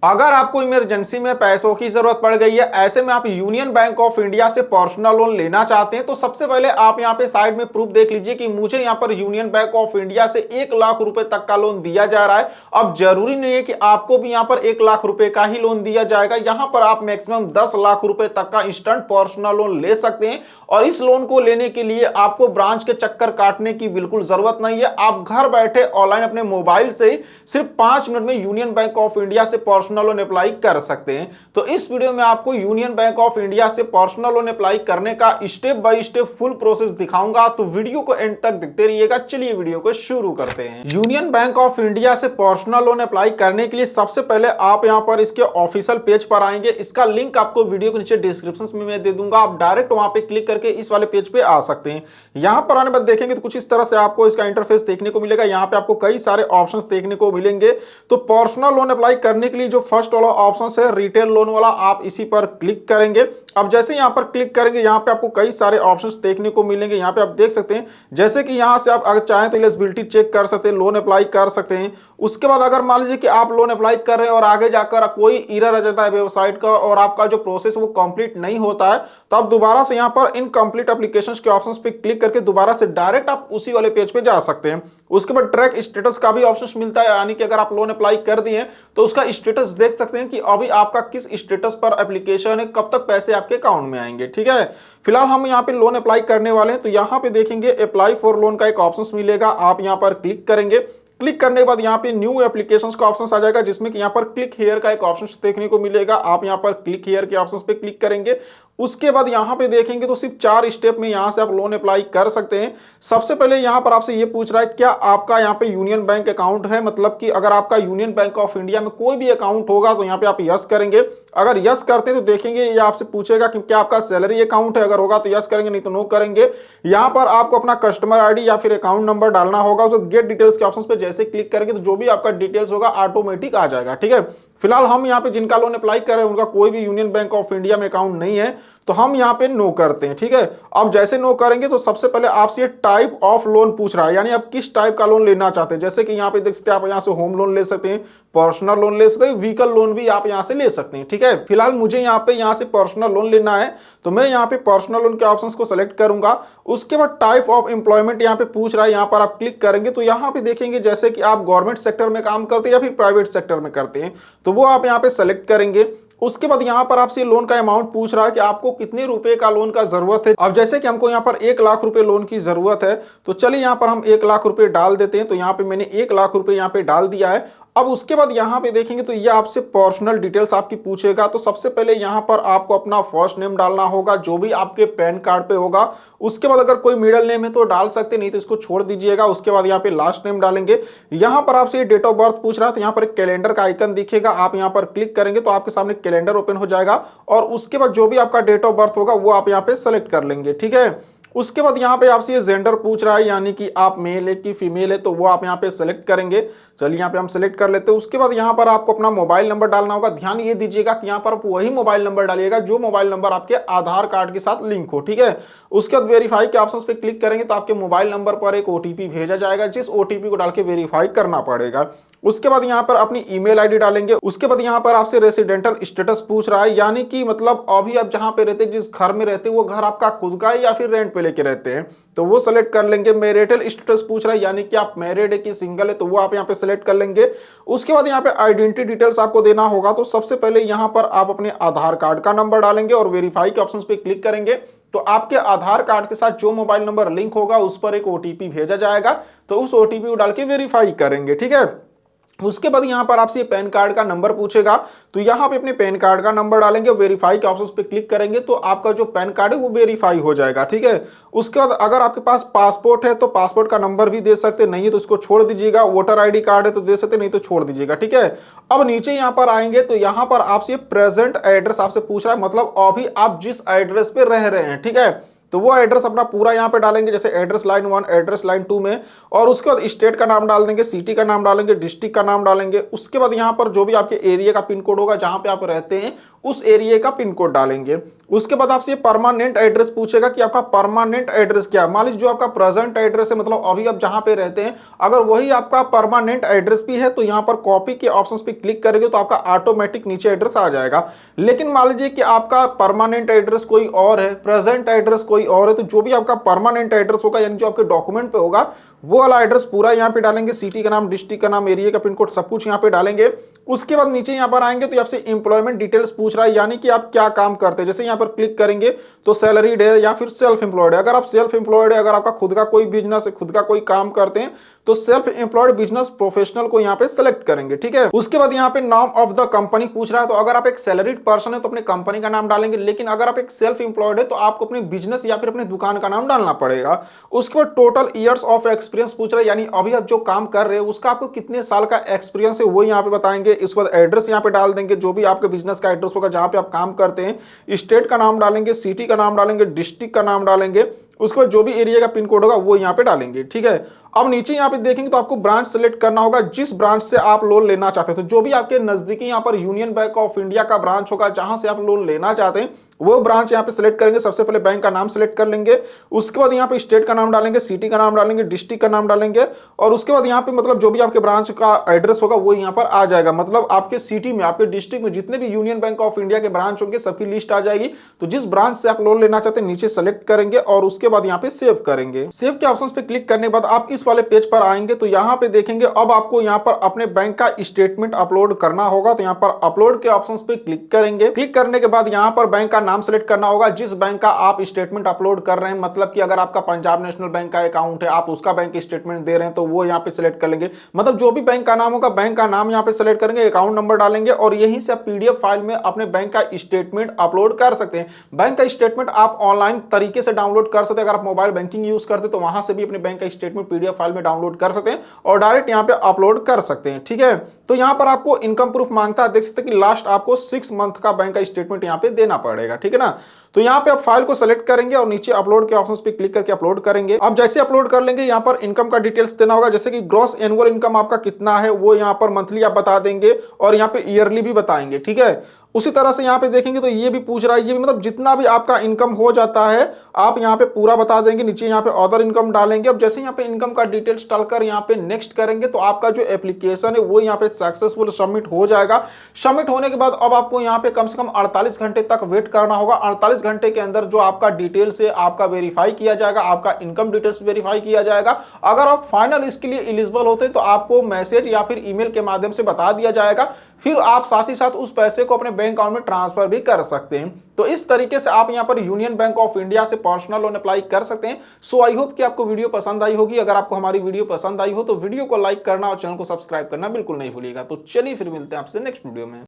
अगर आपको इमरजेंसी में पैसों की जरूरत पड़ गई है, ऐसे में आप यूनियन बैंक ऑफ इंडिया से पर्सनल लोन लेना चाहते हैं, तो सबसे पहले आप यहां पे साइड में प्रूफ देख लीजिए कि मुझे यहां पर यूनियन बैंक ऑफ इंडिया से 1 लाख रुपए तक का लोन दिया जा रहा है। अब जरूरी नहीं है कि आपको भी यहां पर 1 लाख रुपए का ही लोन दिया जाएगा। यहां पर आप मैक्सिमम 10 लाख रुपए तक का इंस्टेंट पर्सनल लोन ले सकते हैं और इस लोन को लेने के लिए आपको ब्रांच के चक्कर काटने की बिल्कुल जरूरत नहीं है। आप घर बैठे ऑनलाइन अपने मोबाइल से ही सिर्फ 5 मिनट में यूनियन बैंक ऑफ इंडिया से पर्सनल लोन अप्लाई कर सकते हैं। तो इस वीडियो में आपको यूनियन बैंक ऑफ इंडिया से पर्सनल लोन अप्लाई करने का step by step full process दिखाऊंगा, तो वीडियो को एंड तक देखते रहिएगा। चलिए वीडियो को शुरू करते हैं। यूनियन बैंक ऑफ इंडिया से पर्सनल लोन अप्लाई करने के लिए सबसे पहले आप यहां पर इसके ऑफिशियल पेज पर आएंगे। इसका लिंक आपको वीडियो के नीचे डिस्क्रिप्शन में मैं दे दूंगा, आप डायरेक्ट वहां पे क्लिक करके इस वाले पेज पे आ सकते हैं। यहां पर आने बाद देखेंगे तो कुछ इस तरह से आपको इसका इंटरफेस देखने को मिलेगा। यहां पे आपको कई सारे ऑप्शंस देखने को मिलेंगे। तो पर्सनल लोन अप्लाई करने के लिए जो फर्स्ट वाला ऑप्शन है रिटेल लोन वाला, आप इसी पर क्लिक करेंगे। अब जैसे यहां पर क्लिक करेंगे, यहां पे आपको कई सारे ऑप्शंस देखने को मिलेंगे। यहां पे आप देख सकते हैं जैसे कि यहां से आप अगर चाहें तो एलिजिबिलिटी चेक कर सकते हैं, लोन अप्लाई कर सकते हैं। उसके बाद अगर मान लीजिए कि आप लोन अप्लाई कर रहे हैं और आगे जाकर कोई एरर आ जाता है वेबसाइट का और आपका जो प्रोसेस वो कंप्लीट नहीं होता है, तो आप दोबारा से यहां पर इनकम्प्लीट एप्लीकेशंस के ऑप्शंस पे क्लिक करके दोबारा से डायरेक्ट आप उसी वाले पेज पे जा सकते हैं। उसके बाद ट्रैक स्टेटस का भी ऑप्शन मिलता है, यानी कि अगर आप लोन अप्लाई कर दिए तो उसका स्टेटस देख सकते हैं कि अभी आपका किस स्टेटस पर एप्लीकेशन है, कब तक पैसे आपके अकाउंट में आएंगे। ठीक है, फिलहाल हम यहाँ पे लोन अप्लाई करने वाले हैं, तो यहाँ पे देखेंगे अप्लाई फॉर लोन का एक ऑप्शन मिलेगा, आप यहाँ पर क्लिक करेंगे। क्लिक करने के बाद यहाँ पे न्यू एप्लीकेशंस का ऑप्शन आ जाएगा, जिसमें कि यहाँ पर क्लिक हियर का एक ऑप्शन देखने को मिलेगा। आप यहाँ पर क्लिक हियर के ऑप्शन पे क्लिक करेंगे। उसके बाद यहाँ पे देखेंगे तो सिर्फ 4 स्टेप में यहाँ से आप लोन अप्लाई कर सकते हैं। सबसे पहले यहाँ पर आपसे ये पूछ रहा है क्या आपका यहाँ पे यूनियन बैंक अकाउंट है, मतलब कि अगर आपका यूनियन बैंक ऑफ इंडिया में कोई भी अकाउंट होगा तो यहाँ पे आप यस करेंगे। अगर यस करते हैं तो देखेंगे ये आपसे पूछेगा कि क्या आपका सैलरी अकाउंट है, अगर होगा तो यस करेंगे, नहीं तो नो करेंगे। यहाँ पर आपको अपना कस्टमर आईडी या फिर अकाउंट नंबर डालना होगा। तो गेट डिटेल्स के ऑप्शन पे जैसे क्लिक करेंगे तो जो भी आपका डिटेल्स होगा ऑटोमेटिक आ जाएगा। ठीक है, फिलहाल हम यहाँ पे जिनका लोन अप्लाई कर रहे हैं उनका कोई भी यूनियन बैंक ऑफ इंडिया में अकाउंट नहीं है, तो हम यहाँ पे नो करते हैं। ठीक है, अब जैसे नो करेंगे तो सबसे पहले आपसे टाइप ऑफ लोन पूछ रहा है, यानी आप किस टाइप का लोन लेना चाहते हैं। जैसे कि यहाँ पे देख सकते हैं, आप यहाँ से होम लोन ले सकते हैं, पर्सनल लोन ले सकते हैं, व्हीकल लोन भी आप यहाँ से ले सकते हैं। ठीक है, फिलहाल मुझे यहाँ से पर्सनल लोन लेना है, तो मैं यहाँ पे पर्सनल लोन के ऑप्शंस को सेलेक्ट करूंगा। उसके बाद टाइप ऑफ एम्प्लॉयमेंट यहाँ पे पूछ रहा है, यहाँ पर आप क्लिक करेंगे तो यहाँ पे देखेंगे जैसे कि आप गवर्नमेंट सेक्टर में काम करते हैं या फिर प्राइवेट सेक्टर में करते हैं, तो वो आप यहाँ पे सेलेक्ट करेंगे। उसके बाद यहाँ पर आपसे लोन का अमाउंट पूछ रहा है कि आपको कितने रुपए का लोन का जरूरत है। अब जैसे कि हमको यहाँ पर 1 लाख रुपए लोन की जरूरत है, तो चलिए यहाँ पर हम 1 लाख रुपए डाल देते हैं। तो यहाँ पे मैंने 1 लाख रुपए यहाँ पे डाल दिया है। अब उसके बाद यहाँ पे देखेंगे तो ये आपसे पर्सनल डिटेल्स आपकी पूछेगा। तो सबसे पहले यहाँ पर आपको अपना फर्स्ट नेम डालना होगा, जो भी आपके पैन कार्ड पे होगा। उसके बाद अगर कोई मिडिल नेम है तो डाल सकते, नहीं तो इसको छोड़ दीजिएगा। उसके बाद यहाँ पे लास्ट नेम डालेंगे। यहाँ पर आपसे डेट ऑफ बर्थ पूछ रहा है, तो यहाँ पर एक कैलेंडर का आइकन दिखेगा, आप यहाँ पर क्लिक करेंगे तो आपके सामने कैलेंडर ओपन हो जाएगा और उसके बाद जो भी आपका डेट ऑफ बर्थ होगा वो आप यहाँ पे सेलेक्ट कर लेंगे। ठीक है, उसके बाद यहाँ पे आपसे ये जेंडर पूछ रहा है, यानी कि आप मेल है कि फीमेल है, तो वो आप यहाँ पे सेलेक्ट करेंगे। चलिए यहाँ पे हम सेलेक्ट कर लेते हैं। उसके बाद यहाँ पर आपको अपना मोबाइल नंबर डालना होगा। ध्यान ये दीजिएगा कि यहाँ पर आप वही मोबाइल नंबर डालिएगा जो मोबाइल नंबर आपके आधार कार्ड के साथ लिंक हो। ठीक है, उसके बाद वेरीफाई के ऑप्शन पे क्लिक करेंगे तो आपके मोबाइल नंबर पर एक ओटीपी भेजा जाएगा, जिस ओटीपी को डाल के वेरीफाई करना पड़ेगा। उसके बाद यहाँ पर अपनी ईमेल आईडी डालेंगे। उसके बाद यहाँ पर आपसे रेसिडेंटल स्टेटस पूछ रहा है, यानी कि मतलब अभी आप जहाँ पे रहते हैं, जिस घर में रहते हैं, वो घर आपका खुद का है या फिर रेंट पे लेके रहते हैं, तो वो सेलेक्ट कर लेंगे। मैरिटल स्टेटस पूछ रहा है, यानी कि आप मैरिड है कि सिंगल है, तो वो आप यहाँ पे सेलेक्ट कर लेंगे। उसके बाद यहाँ पे आइडेंटिटी डिटेल्स आपको देना होगा। तो सबसे पहले यहाँ पर आप अपने आधार कार्ड का नंबर डालेंगे और वेरीफाई के ऑप्शन पे क्लिक करेंगे तो आपके आधार कार्ड के साथ जो मोबाइल नंबर लिंक होगा उस पर एक ओटीपी भेजा जाएगा, तो उस ओटीपी को डाल के वेरीफाई करेंगे। ठीक है, उसके बाद यहाँ पर आपसे पैन कार्ड का नंबर पूछेगा, तो यहाँ पे अपने पैन कार्ड का नंबर डालेंगे, वेरीफाई के ऑप्शन पे क्लिक करेंगे तो आपका जो पैन कार्ड है वो वेरीफाई हो जाएगा। ठीक है, उसके बाद अगर आपके पास पासपोर्ट है तो पासपोर्ट का नंबर भी दे सकते, नहीं है तो इसको छोड़ दीजिएगा। वोटर आईडी कार्ड है तो दे सकते, नहीं तो छोड़ दीजिएगा। ठीक है, अब नीचे यहाँ पर आएंगे तो यहाँ पर आपसे प्रेजेंट एड्रेस आपसे पूछ रहा है, मतलब अभी आप जिस एड्रेस पे रह रहे हैं। ठीक है, तो वो एड्रेस अपना पूरा यहाँ पे डालेंगे, जैसे एड्रेस लाइन 1, एड्रेस लाइन 2 में, और उसके बाद स्टेट का नाम डाल देंगे, सिटी का नाम डालेंगे, डिस्ट्रिक्ट का नाम डालेंगे। उसके बाद यहाँ पर जो भी आपके एरिया का पिन कोड होगा जहाँ पे आप रहते हैं उस एरिया का पिन कोड डालेंगे। उसके बाद आपसे परमानेंट एड्रेस पूछेगा कि आपका परमानेंट एड्रेस क्या है। मान लीजिए जो आपका प्रेजेंट एड्रेस है, मतलब अभी आप जहां पे रहते हैं, अगर वही आपका परमानेंट एड्रेस भी है तो यहां पर कॉपी के ऑप्शंस पे क्लिक करेंगे तो आपका ऑटोमेटिक नीचे एड्रेस आ जाएगा। लेकिन मान लीजिए कि आपका परमानेंट एड्रेस कोई और है, प्रेजेंट एड्रेस कोई और है, तो जो भी आपका परमानेंट एड्रेस होगा यानी जो आपके डॉक्यूमेंट पे होगा वो वाला एड्रेस पूरा यहाँ पे डालेंगे, सिटी का नाम, डिस्ट्रिक्ट का नाम, एरिया का पिन कोड, सब कुछ यहाँ पे डालेंगे। उसके बाद नीचे यहाँ पर आएंगे तो आपसे एम्प्लॉयमेंट डिटेल्स पूछ रहा है, यानी कि आप क्या काम करते हैं। जैसे यहाँ पर क्लिक करेंगे तो सैलरीड है या फिर सेल्फ एम्प्लॉयड है। अगर आप सेल्फ एम्प्लॉयड है, अगर आपका खुद का कोई बिजनेस है, खुद का कोई काम करते हैं, तो सेल्फ एम्प्लॉयड बिजनेस प्रोफेशनल को यहाँ पे सेलेक्ट करेंगे। ठीक है, उसके बाद यहाँ पे नाम ऑफ द कंपनी पूछ रहा है, तो अगर आप एक सैलरीड पर्सन है तो अपने कंपनी का नाम डालेंगे, लेकिन अगर आप एक सेल्फ एम्प्लॉयड है तो आपको अपने बिजनेस या फिर अपनी दुकान का नाम डालना पड़ेगा। उसके बाद टोटल ईयर्स ऑफ एक्सपीरियंस पूछ रहा है, यानी अभी आप जो काम कर रहे हैं उसका आपको कितने साल का एक्सपीरियंस है वो यहाँ पे बताएंगे। उसके बाद एड्रेस यहाँ पे डाल देंगे, जो भी आपके बिजनेस का एड्रेस होगा जहां पे आप काम करते हैं, स्टेट का नाम डालेंगे, सिटी का नाम डालेंगे, डिस्ट्रिक्ट का नाम डालेंगे। उसके बाद जो भी एरिया का पिन कोड होगा वो यहाँ पे डालेंगे। ठीक है, अब नीचे यहाँ पे देखेंगे तो आपको ब्रांच सेलेक्ट करना होगा, जिस ब्रांच से आप लोन लेना चाहते हैं। तो जो भी आपके नजदीकी यहाँ पर यूनियन बैंक ऑफ इंडिया का ब्रांच होगा जहां से आप लोन लेना चाहते हैं वो ब्रांच यहाँ पे सिलेक्ट करेंगे। सबसे पहले बैंक का नाम सिलेक्ट कर लेंगे, उसके बाद यहाँ पे स्टेट का नाम डालेंगे, सिटी का नाम डालेंगे, डिस्ट्रिक्ट का नाम डालेंगे, और उसके बाद यहाँ पे मतलब जो भी आपके ब्रांच का एड्रेस होगा वो यहाँ पर आ जाएगा। मतलब आपके सिटी में, आपके डिस्ट्रिक्ट में जितने भी यूनियन बैंक ऑफ इंडिया के ब्रांच होंगे सबकी लिस्ट आ जाएगी। तो जिस ब्रांच से आप लोन लेना चाहते हैं नीचे सेलेक्ट करेंगे और उसके बाद यहाँ पे सेव करेंगे। सेव के ऑप्शन पे क्लिक करने के बाद आप इस वाले पेज पर आएंगे तो यहाँ पे देखेंगे अब आपको यहाँ पर अपने बैंक का स्टेटमेंट अपलोड करना होगा। तो यहाँ पर अपलोड के ऑप्शन पे क्लिक करेंगे। क्लिक करने के बाद यहाँ पर बैंक का नाम सेलेक्ट करना होगा, जिस बैंक का आप स्टेटमेंट अपलोड कर रहे हैं। मतलब कि अगर आपका पंजाब नेशनल बैंक का अकाउंट है, आप उसका बैंक स्टेटमेंट दे रहे हैं तो वो यहाँ पे सिलेक्ट कर लेंगे। मतलब जो भी बैंक का नाम होगा बैंक का नाम यहाँ पे सिलेक्ट करेंगे, अकाउंट नंबर डालेंगे और यहीं से आप पीडीएफ फाइल में अपने बैंक का स्टेटमेंट अपलोड कर सकते हैं। बैंक का स्टेटमेंट आप ऑनलाइन तरीके से डाउनलोड कर सकते हैं। अगर आप मोबाइल बैंकिंग यूज करते हैं तो वहां से भी अपने बैंक का स्टेटमेंट पीडीएफ फाइल में डाउनलोड कर सकते हैं और डायरेक्ट यहाँ पे अपलोड कर सकते हैं। ठीक है, तो यहाँ पर आपको इनकम प्रूफ मांगता है, देख सकते हैं कि लास्ट आपको 6 मंथ का बैंक का स्टेटमेंट यहाँ पे देना पड़ेगा। ठीक है ना, तो यहाँ पे आप फाइल को सेलेक्ट करेंगे और नीचे अपलोड के ऑप्शंस पे क्लिक करके अपलोड करेंगे। अब जैसे अपलोड कर लेंगे यहाँ पर इनकम का डिटेल्स देना होगा, जैसे कि ग्रॉस एनुअल इनकम आपका कितना है वो यहाँ पर मंथली आप बता देंगे और यहाँ पे ईयरली भी बताएंगे। ठीक है, उसी तरह से यहाँ पे देखेंगे तो ये भी पूछ रहा है, ये भी मतलब जितना भी आपका इनकम हो जाता है आप यहाँ पे पूरा बता देंगे। नीचे यहाँ पे अदर इनकम डालेंगे। अब जैसे यहाँ पे इनकम का डिटेल्स डालकर यहाँ पे नेक्स्ट करेंगे तो आपका जो एप्लीकेशन है वो यहाँ पे सक्सेसफुल सबमिट हो जाएगा। सबमिट होने के बाद अब आपको यहाँ पे कम से कम 48 घंटे तक वेट करना होगा। 48 घंटे के अंदर जो आपका डिटेल्स है आपका वेरीफाई किया जाएगा, आपका इनकम डिटेल्स वेरीफाई किया जाएगा। अगर आप फाइनल इसके लिए एलिजिबल होते हैं तो आपको मैसेज या फिर ईमेल के माध्यम से बता दिया जाएगा, फिर आप साथ ही साथ उस पैसे को अपने बैंक अकाउंट में ट्रांसफर भी कर सकते हैं। तो इस तरीके से आप यहां पर यूनियन बैंक ऑफ इंडिया से पर्सनल लोन अप्लाई कर सकते हैं। सो आई होप कि आपको वीडियो पसंद आई होगी। अगर आपको हमारी वीडियो पसंद आई हो तो वीडियो को लाइक करना और चैनल को सब्सक्राइब करना बिल्कुल नहीं भूलिएगा। तो चलिए फिर मिलते हैं आपसे नेक्स्ट वीडियो में।